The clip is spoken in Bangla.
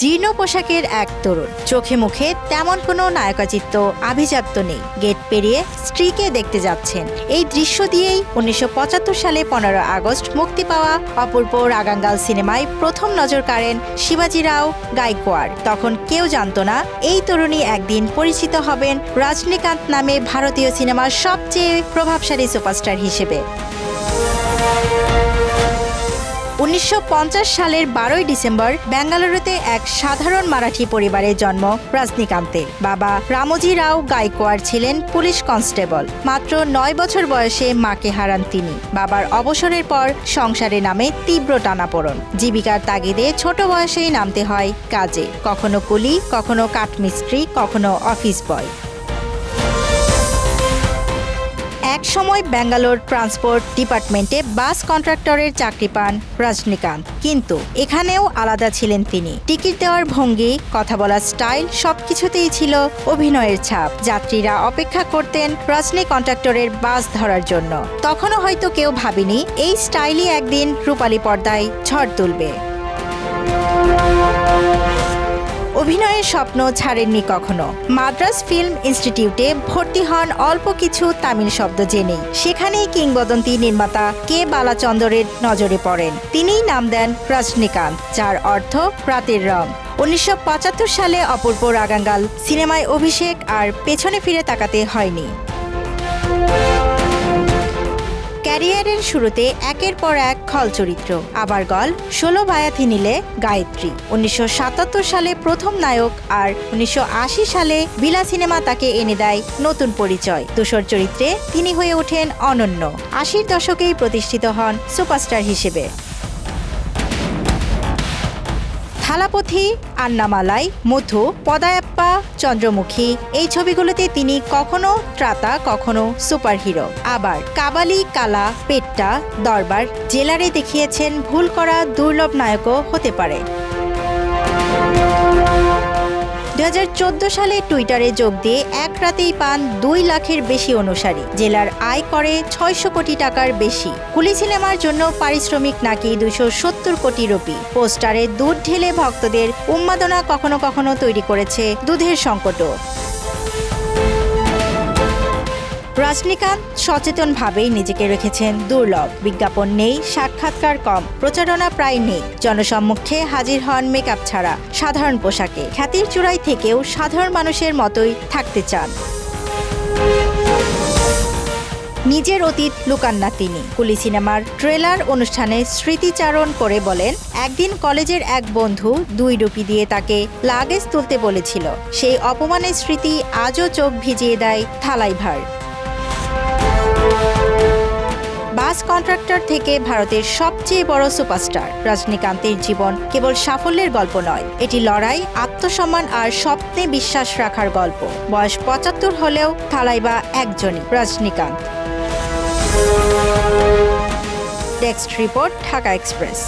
জীর্ণ পোশাকের এক তরুণ, চোখে মুখে তেমন কোনো নায়কাচিত্র আভিজাত্য নেই। গেট পেরিয়ে স্ত্রীকে দেখতে যাচ্ছেন। এই দৃশ্য দিয়েই ১৯৭৫ সালে ১৫ আগস্ট মুক্তি পাওয়া অপূর্ব রাগাঙ্গাল সিনেমায় প্রথম নজর কাড়েন শিবাজিরাও গায়কোয়াড়। তখন কেউ জানত না এই তরুণী একদিন পরিচিত হবেন রজনীকান্ত নামে ভারতীয় সিনেমার সবচেয়ে প্রভাবশালী সুপারস্টার হিসেবে। ১৯৫০ সালের ১২ ডিসেম্বর বেঙ্গালুরুতে এক সাধারণ মারাঠি পরিবারে জন্ম রজনীকান্তের। বাবা রামজি রাও গায়কোয়াড় ছিলেন পুলিশ কনস্টেবল। মাত্র ৯ বছর বয়সে মাকে হারান তিনি। বাবার অবসরের পর সংসারে নামে তীব্র টানাপোড়েন। জীবিকার তাগিদে ছোট বয়সেই নামতে হয় কাজে, কখনো কুলি, কখনো কাঠমিস্ত্রি, কখনো অফিস বয়। এক সময় ব্যাঙ্গালোর ট্রান্সপোর্ট ডিপার্টমেন্টে বাস কন্ট্রাক্টরের চাকরি পান রজনীকান্ত। কিন্তু এখানেও আলাদা ছিলেন তিনি। টিকিট দেওয়ার ভঙ্গি, কথা বলার স্টাইল সবকিছুতেই ছিল অভিনয়ের ছাপ। যাত্রীরা অপেক্ষা করতেন রজনী কন্ট্রাক্টরের বাস ধরার জন্য। তখনও হয়তো কেউ ভাবেনি এই স্টাইলই একদিন রূপালী পর্দায় ঝড় তুলবে। অভিনয়ের স্বপ্ন ছাড়েননি কখনো। মাদ্রাজ ফিল্ম ইনস্টিটিউটে ভর্তি হন অল্প কিছু তামিল শব্দ জেনেই। সেখানেই কিংবদন্তি নির্মাতা কে বালাচন্দরের নজরে পড়েন। তিনিই নাম দেন রজনীকান্ত, যার অর্থ রাতের রং। ১৯৭৫ সালে অপূর্ব রাগাঙ্গাল সিনেমায় অভিষেক, আর পেছনে ফিরে তাকাতে হয়নি। ক্যারিয়ারের শুরুতে একের পর এক খল চরিত্র। আবার গল ১৬ ভায়াথিনিলে গায়ত্রী। ১৯৭৭ সালে প্রথম নায়ক, আর ১৯৮০ সালে বিলা সিনেমা তাকে এনে দেয় নতুন পরিচয়। দোসর চরিত্রে তিনি হয়ে ওঠেন অনন্য। ৮০-র দশকেই প্রতিষ্ঠিত হন সুপারস্টার হিসেবে। থালাপথি, আন্নামালাই, মধু, পদায়াপ্পা, চন্দ্রমুখী এই ছবিগুলোতে তিনি কখনো ত্রাতা, কখনো সুপারহিরো। আবার কাবালি, কালা, পেট্টা, দরবার, জেলারে দেখিয়েছেন ভুল করা দুর্লভ নায়কও হতে পারে। ২০১৪ সালে টুইটারে যোগ দিয়ে এক রাতেই পান ২ লাখের বেশি অনুসারী। জেলার আয় করে ৬০০ কোটি টাকার বেশি। কুলি সিনেমার জন্য পারিশ্রমিক নাকি ২৭০ কোটি রুপি। পোস্টারে দুধ ঢেলে ভক্তদের উন্মাদনা কখনো কখনো তৈরি করেছে দুধের সংকটও। রজনীকান্ত সচেতনভাবেই নিজেকে রেখেছেন দুর্লভ। বিজ্ঞাপন নেই, সাক্ষাৎকার কম, প্রচারণা প্রায় নেই। জনসম্মুখে হাজির হন মেকআপ ছাড়া, সাধারণ পোশাকে। খ্যাতির চূড়ায় থেকেও সাধারণ মানুষের মতোই থাকতে চান। নিজের অতীত লুকান না তিনি। কুলি সিনেমার ট্রেলার অনুষ্ঠানে স্মৃতিচারণ করে বলেন, একদিন কলেজের এক বন্ধু ২ রুপি দিয়ে তাকে লাগেজ তুলতে বলেছিল। সেই অপমানের স্মৃতি আজও চোখ ভিজিয়ে দেয় থালাই ভার। বাস কন্ট্রাক্টর থেকে ভারতের সবচেয়ে বড় সুপারস্টার রজনীকান্তের জীবন কেবল সাফল্যের গল্প নয়, এটি লড়াই, আত্মসম্মান আর স্বপ্নে বিশ্বাস রাখার গল্প। বয়স ৭৫ হলেও থালাইবা একজনই, Rajinikanth. Desk report, Dhaka express.